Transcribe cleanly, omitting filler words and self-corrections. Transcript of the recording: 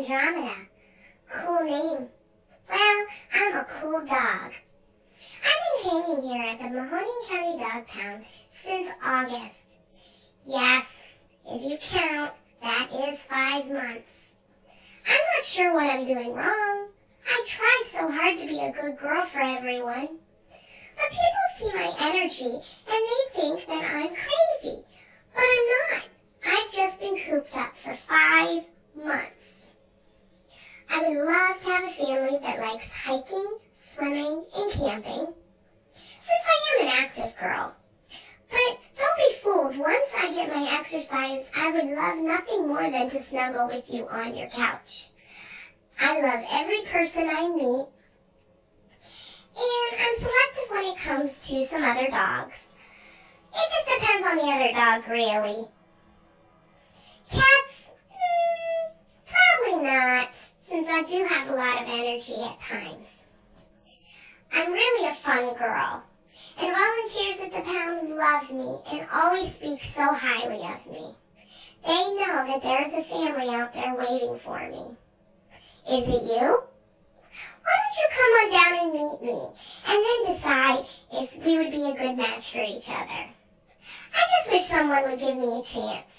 Andromeda. Cool name. Well, I'm a cool dog. I've been hanging here at the Mahoning County Dog Pound since August. Yes, if you count, that is 5 months. I'm not sure what I'm doing wrong. I try so hard to be a good girl for everyone. But people see my energy and they think that I'm crazy. But I'm not. I've just been cooped up for 5 months. I would love to have a family that likes hiking, swimming, and camping, since I am an active girl. But don't be fooled. Once I get my exercise, I would love nothing more than to snuggle with you on your couch. I love every person I meet, and I'm selective when it comes to some other dogs. It just depends on the other dog, really. Cats? Probably not, since I do have a lot of energy at times. I'm really a fun girl, and volunteers at the pound love me and always speak so highly of me. They know that there is a family out there waiting for me. Is it you? Why don't you come on down and meet me, and then decide if we would be a good match for each other? I just wish someone would give me a chance.